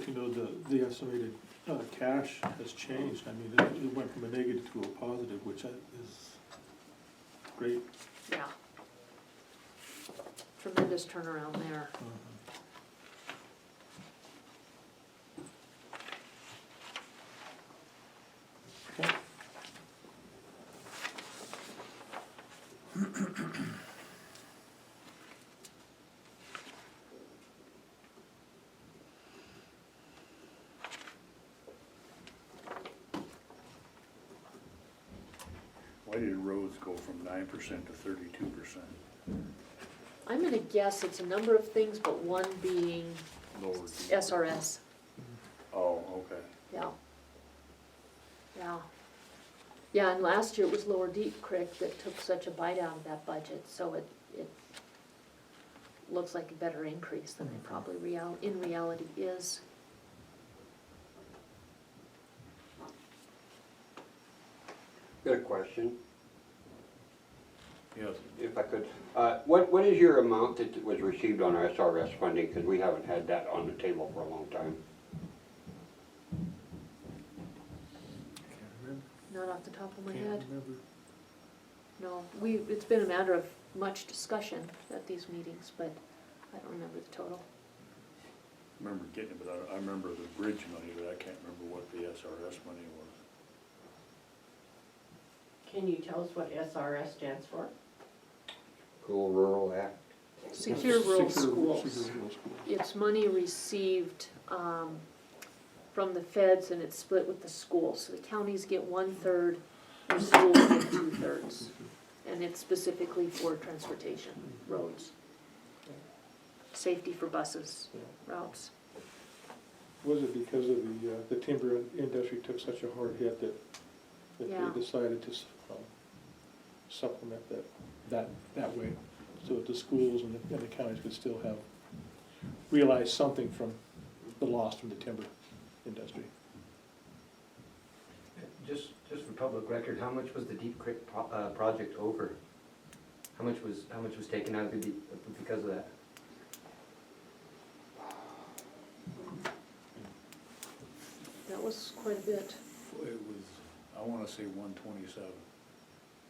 you know, the estimated cash has changed. I mean, it went from a negative to a positive, which is great. Yeah. Tremendous turnaround there. Okay. Why did roads go from 9% to 32%? I'm gonna guess it's a number of things, but one being Lower. SRS. Oh, okay. Yeah. Yeah. Yeah, and last year it was Lower Deep Creek that took such a bite out of that budget, so it looks like a better increase than it probably in reality is. Got a question, Yes. if I could. What is your amount that was received on our SRS funding? Because we haven't had that on the table for a long time. Can't remember. Not off the top of my Can't head. remember. No, it's been a matter of much discussion at these meetings, but I don't remember the total. I remember getting it, but I remember the bridge money, but I can't remember what the SRS money was. Can you tell us what SRS stands for? Cool Rural Act. Secure Rural Secure Schools. Rural Schools. It's money received from the feds and it's split with the schools. So the counties get 1/3, the schools get 2/3. And it's specifically for transportation, roads. Safety for buses, routes. Was it because of the timber industry took such a hard hit that Yeah. they decided to supplement that way? So that the schools and the counties could still realize something from the loss from the timber industry. Just for public record, how much was the Deep Creek project over? How much was taken out of the deep because of that? That was quite a bit. It was, I wanna say 127.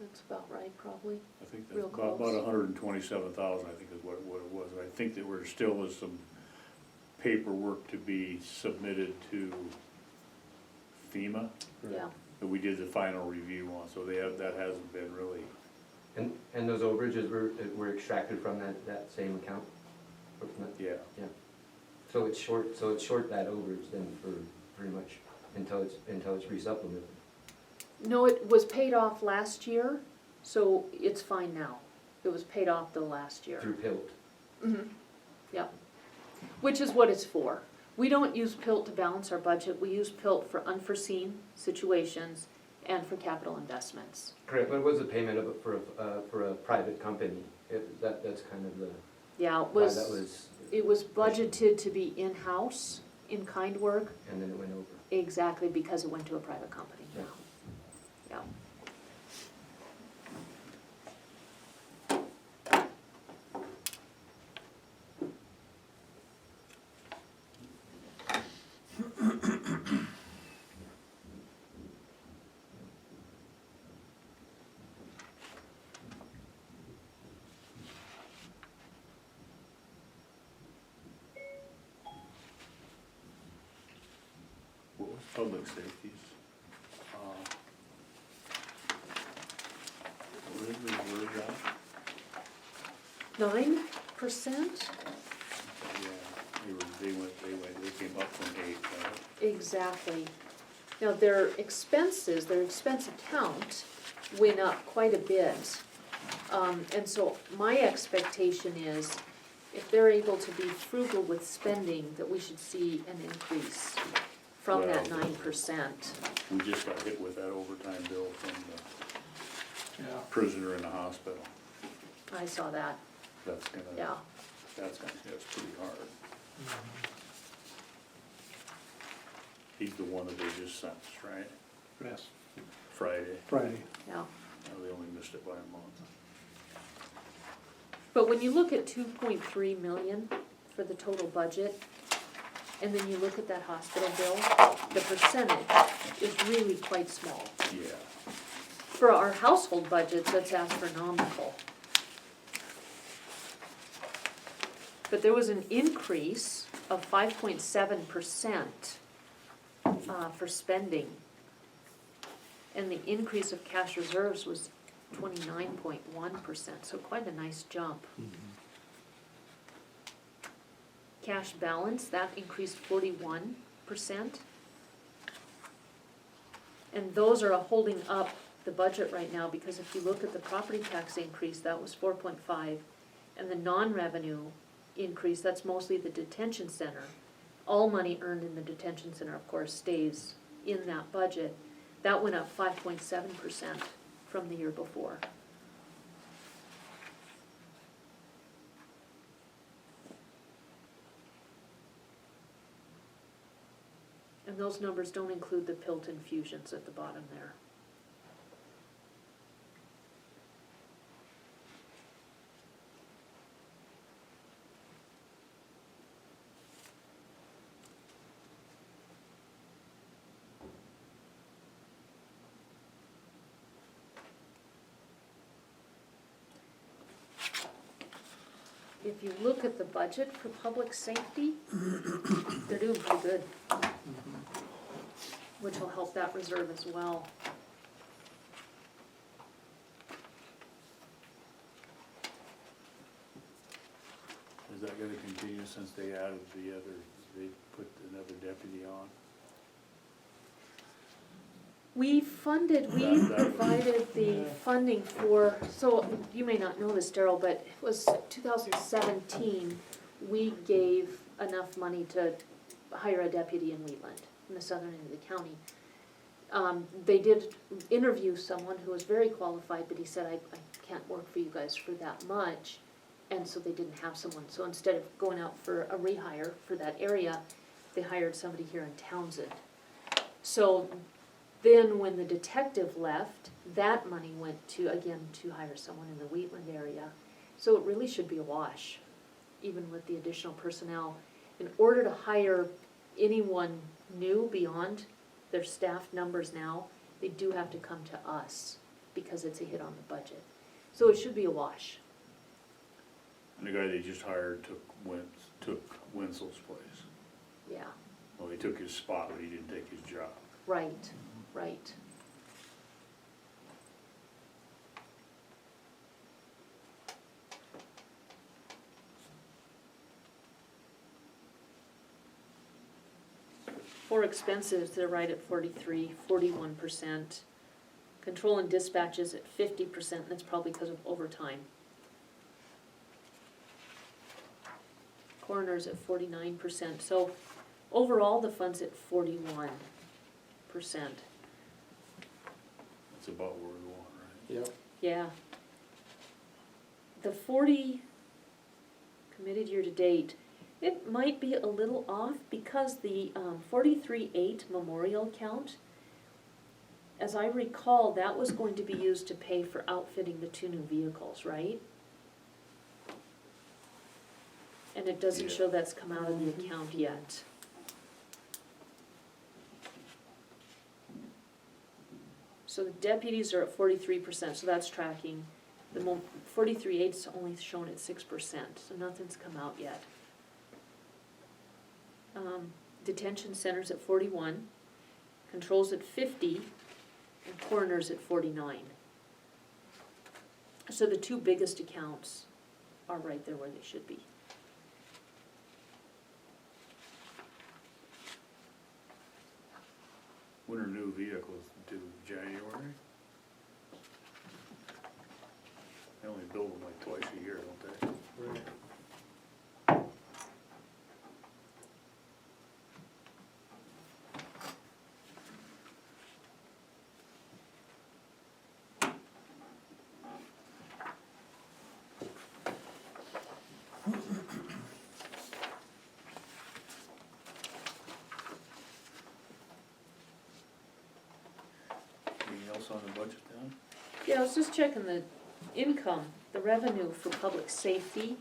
That's about right, probably. I think Real that's about close. 127,000, I think is what it was. I think that there still was some paperwork to be submitted to FEMA Yeah. that we did the final review on, so that hasn't been really, And those overages were extracted from that same account? Or from that- yeah. Yeah. So it's short that overage then for pretty much until it's resupplemented. No, it was paid off last year, so it's fine now. It was paid off the last year. Through PILT. Mm-hmm. Yep. Which is what it's for. We don't use PILT to balance our budget. We use PILT for unforeseen situations and for capital investments. Correct, but it was a payment of it for a private company. That's kind of the, Yeah, why that was, it was budgeted to be in-house, in-kind work, and then it went over. exactly because it went to a private company. Yeah. Yeah. What was public safeties? What is the word that? 9%? Yeah, they came up from 8, right? Exactly. Now, their expense account went up quite a bit. And so my expectation is if they're able to be frugal with spending, that we should see an increase from that Well, 9%. We just got hit with that overtime bill from the Yeah. prisoner in the hospital. I saw that, That's gonna, yeah. that's pretty hard. He's the one that they just sentenced, right? Yes. Friday. Friday. Yeah. No, they only missed it by a month. But when you look at 2.3 million for the total budget, and then you look at that hospital bill, the percentage is really quite small. Yeah. For our household budgets, that's astronomical. But there was an increase of 5.7% for spending. And the increase of cash reserves was 29.1%, so quite a nice jump. Cash balance, that increased 41%. And those are holding up the budget right now, because if you look at the property tax increase, that was 4.5, and the non-revenue increase, that's mostly the detention center. All money earned in the detention center, of course, stays in that budget. That went up 5.7% from the year before. And those numbers don't include the PILT infusions at the bottom there. If you look at the budget for public safety, they're doing pretty good, which will help that reserve as well. Is that gonna continue since they added they put another deputy on? We That- provided the funding for, so you may not know this, Daryl, but it was 2017, we gave enough money to hire a deputy in Wheatland, in the southern end of the county. They did interview someone who was very qualified, but he said, I can't work for you guys for that much, and so they didn't have someone. So instead of going out for a rehire for that area, they hired somebody here in Townsend. So then when the detective left, that money went to, again, to hire someone in the Wheatland area. So it really should be a wash, even with the additional personnel. In order to hire anyone new beyond their staff numbers now, they do have to come to us because it's a hit on the budget. So it should be a wash. And the guy they just hired took Wenzel's place. Yeah, Well, he took his spot, but he didn't take his job. right, right. For expenses, they're right at 41%. Control and dispatch is at 50%, and that's probably because of overtime. Coroner's at 49%, so overall, the fund's at 41%. That's about where we want, right? Yep. Yeah. The 40 committed year-to-date, it might be a little off because the 43.8 memorial account, as I recall, that was going to be used to pay for outfitting the 2 new vehicles, right? And it doesn't Yeah. show that's come out of the account yet. So the deputies are at 43%, so that's tracking. The 43.8's only shown at 6%, so nothing's come out yet. Detention center's at 41, control's at 50, and coroner's at 49. So the 2 biggest accounts are right there where they should be. When are new vehicles due, January? They only build them like twice a year, don't they? Right. Anything else on the budget then? Yeah, I was just checking the income, the revenue for public safety.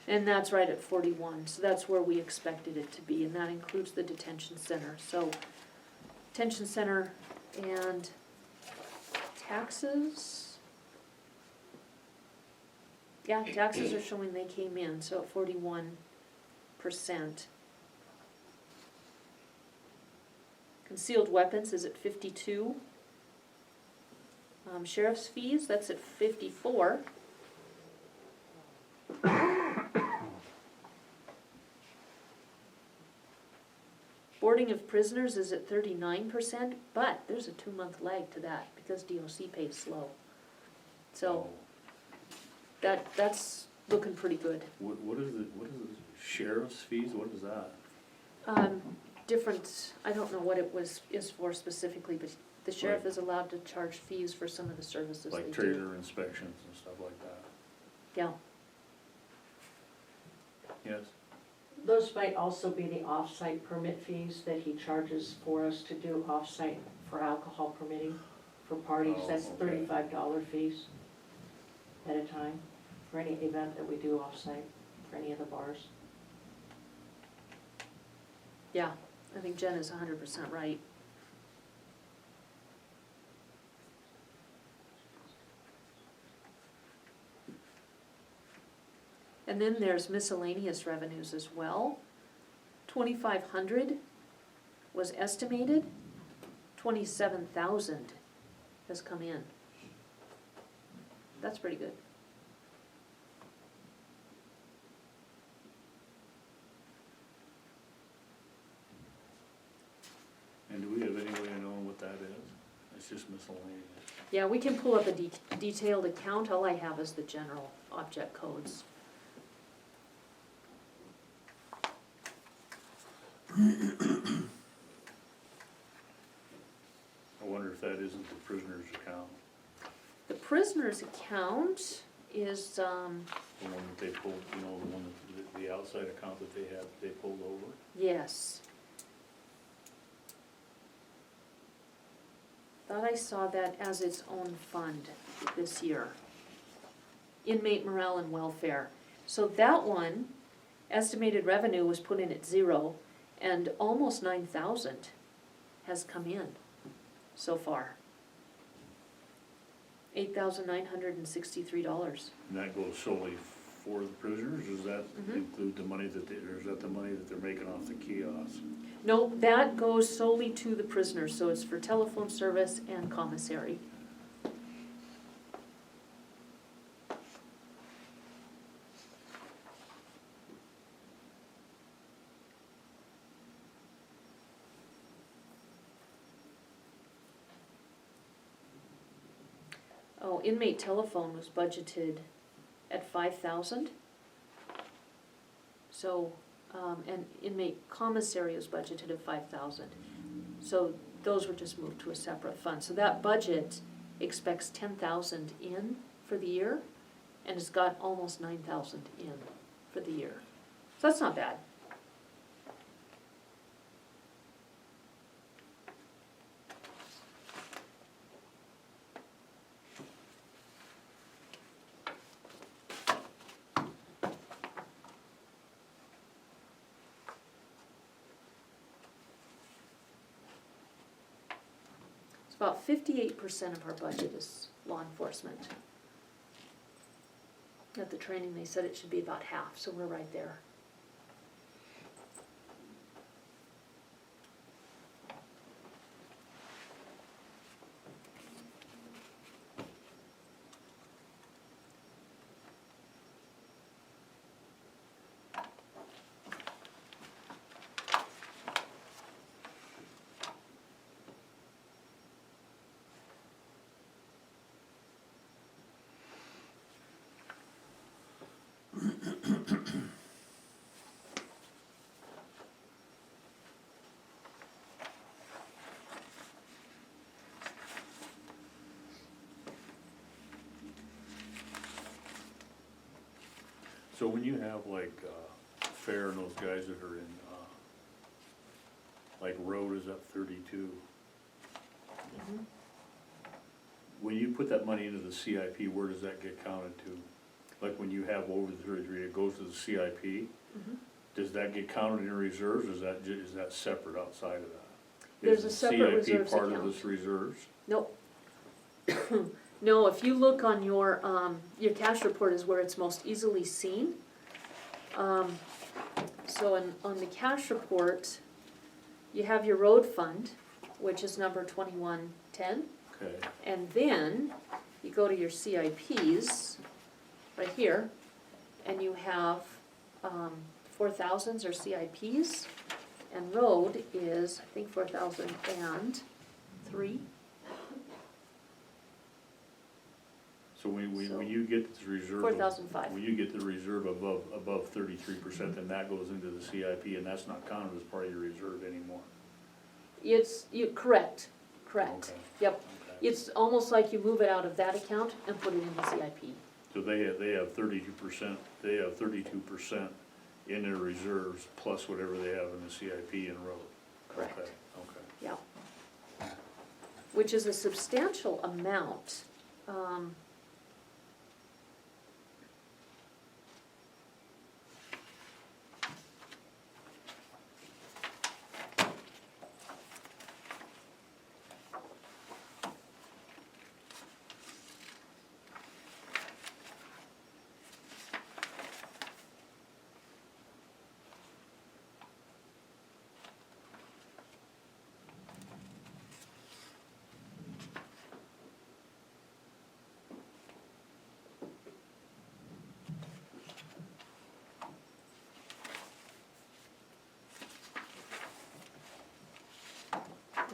And that's right at 41, so that's where we expected it to be, and that includes the detention center. So, detention center and taxes. Yeah, taxes are showing they came in, so at 41%. Concealed weapons is at 52. Sheriff's fees, that's at 54. Boarding of prisoners is at 39%, but there's a 2-month lag to that because DOC pays slow. So that's looking pretty good. What is the sheriff's fees, what is that? Different, I don't know what it is for specifically, but the sheriff is allowed to charge fees for some of the services they do. Like trailer inspections and stuff like that? Yeah, Yes? Those might also be the off-site permit fees that he charges for us to do off-site for alcohol permitting for parties. Oh, That's okay. $35 fees at a time for any event that we do off-site, for any of the bars. yeah, I think Jen is 100% right. And then there's miscellaneous revenues as well. 2,500 was estimated, 27,000 has come in. That's pretty good. And do we have any way of knowing what that is? It's just miscellaneous. Yeah, we can pull up a detailed account, all I have is the general object codes. I wonder if that isn't the prisoner's account, The prisoner's account is, the one that they pulled, you know, the one that, the outside account that they pulled over? yes. Thought I saw that as its own fund this year. Inmate morale and welfare. So that one, estimated revenue was put in at 0, and almost 9,000 has come in so far. $8,963. And that goes solely for the prisoners, does that Mhm. include the money that or is that the money that they're making off the kiosks? No, that goes solely to the prisoners, so it's for telephone service and commissary. Oh, inmate telephone was budgeted at 5,000. So, and inmate commissary was budgeted at 5,000. So those were just moved to a separate fund. So that budget expects 10,000 in for the year, and it's got almost 9,000 in for the year. So that's not bad. About 58% of our budget is law enforcement. At the training, they said it should be about half, so we're right there. So when you have like Fair and those guys that are in, like road is up 32, when you put that money into the CIP, where does that get counted to? like when you have over the 33, it goes to the CIP, Mhm. does that get counted in reserves, or is that separate outside of that? There's a Is separate the reserves CIP part account. of this reserves? Nope. No, if you look on your cash report is where it's most easily seen. So on the cash report, you have your road fund, which is number 2110. Okay, And then you go to your CIPs, right here, and you have 4,000s or CIPs. And road is, I think, 4,003. so when So- you get this reserve. 4,005. When you get the reserve above 33%, then that goes into the CIP, and that's not counted as part of your reserve anymore. Correct. Okay. Yep. Okay. It's almost like you move it out of that account and put it in the CIP. So they have 32%, in their reserves, plus whatever they have in the CIP and road. Correct. Okay, okay. Yeah. Which is a substantial amount.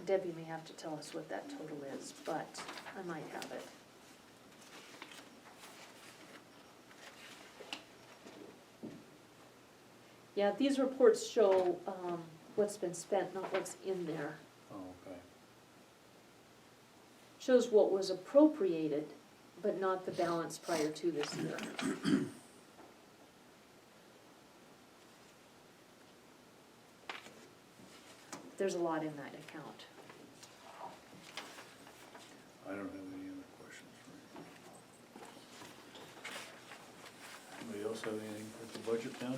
Debbie may have to tell us what that total is, but I might have it. Yeah, these reports show what's been spent, not what's in there. Oh, okay. Shows what was appropriated, but not the balance prior to this year. There's a lot in that account. I don't have any other questions for you. Anybody else have anything with the budget now?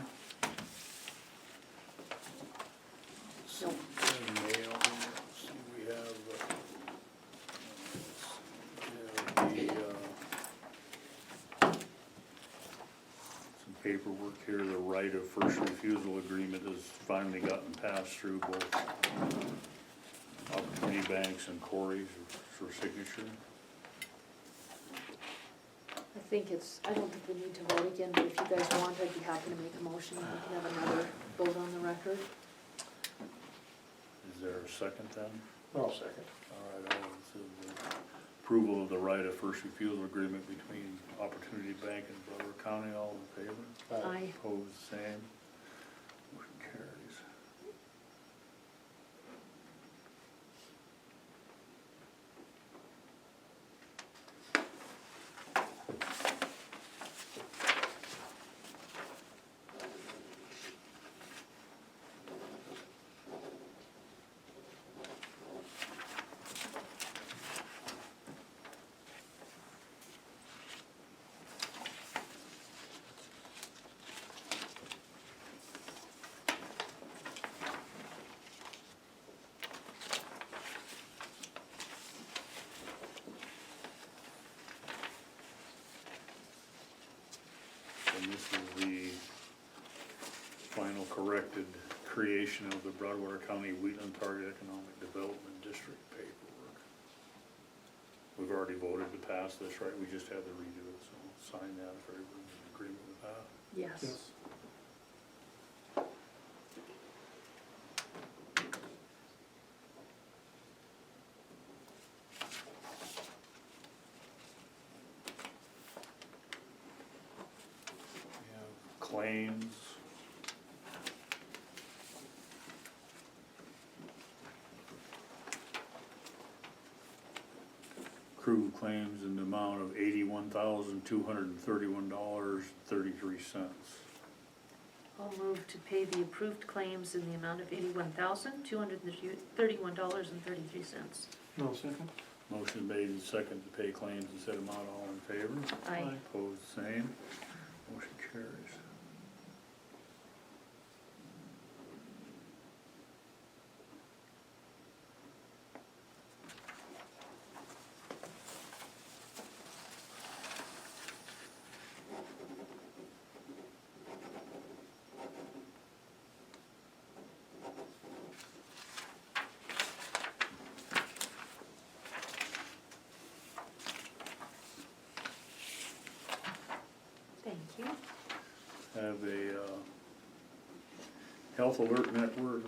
Nope. Mail, let's see, we have some paperwork here, the right of first refusal agreement has finally gotten passed through both Opportunity Banks and Corey's for signature. I don't think we need to vote again, but if you guys want, I'd be happy to make a motion, and we can have another vote on the record. Is there a second then? I'll second. All right, so the approval of the right of first refusal agreement between Opportunity Bank and Broadwater County, all in favor? Aye. Opposed, same. Motion carries. And this is the final corrected creation of the Broadwater County Wheatland Target Economic Development District paperwork. We've already voted to pass this, right? We just had to redo it, so sign that if everyone's in agreement with that. Yes. We have claims. Crew claims in the amount of $81,231.33. I'll move to pay the approved claims in the amount of $81,231.33. No, second? Motion made and second to pay claims in said amount, all in favor? Aye. Opposed, same. carries. Thank you. Have a health alert network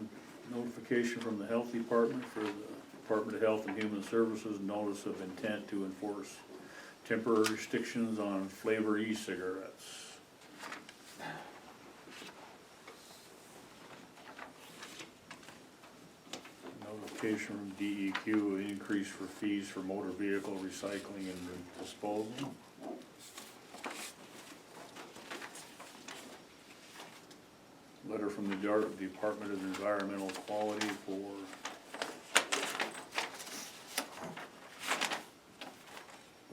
notification from the health department for the Department of Health and Human Services, notice of intent to enforce temporary restrictions on flavor e-cigarettes. Notification from DEQ, increase for fees for motor vehicle recycling and disposal. Letter from the Department of Environmental Quality for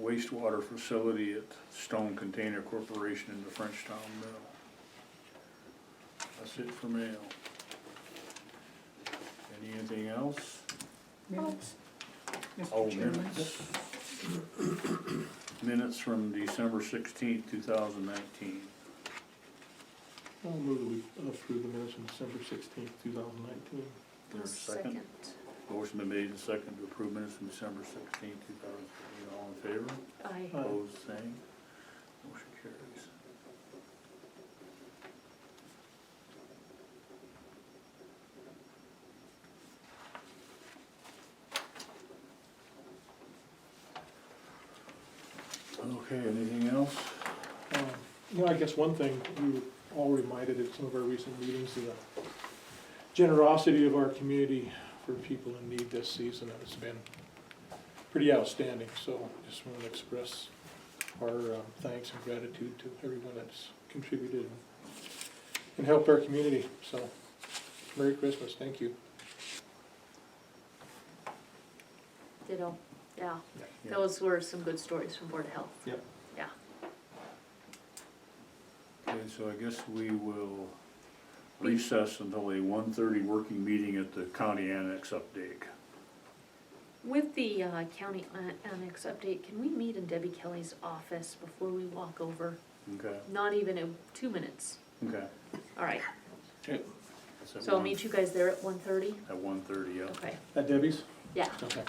wastewater facility at Stone Container Corporation in the Frenchtown Mill. That's it for mail. Anything else? Minutes. Oh, Mr. Chairman. minutes. Minutes from December 16th, 2019. I'll move that we approve the minutes from December 16th, 2019. There's a second. Motion been made and second to approve minutes from December 16th, 2019. All in favor? Aye. Opposed, same. Motion carries. Okay, anything else? I guess one thing, we were all reminded at some of our recent meetings of the generosity of our community for people in need this season. It's been pretty outstanding, so just want to express our thanks and gratitude to everyone that's contributed and helped our community. So, Merry Christmas, thank you. Ditto, yeah. Yeah. Those were some good stories from Board of Health. Yep. Yeah. Okay, so I guess we will recess until a 1:30 working meeting at the county annex update. With the county annex update, can we meet in Debbie Kelly's office before we walk over? Okay, Not even in 2 minutes. okay. All right, Okay. That's at so I'll one- meet you guys there at 1:30? At 1:30, yeah. Okay, At Debbie's? yeah. Okay.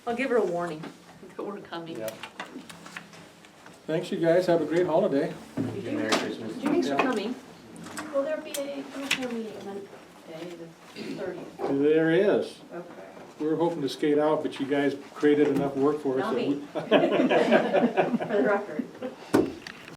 I'll give her a warning that we're coming. Yeah. Thanks, you guys, have a great holiday. Merry Christmas. Thanks for Yeah. coming. Will there be a commissioner meeting Monday, the 30th? There is. Okay. We were hoping to skate out, but you guys created enough work for us. Not that me. we- For the record.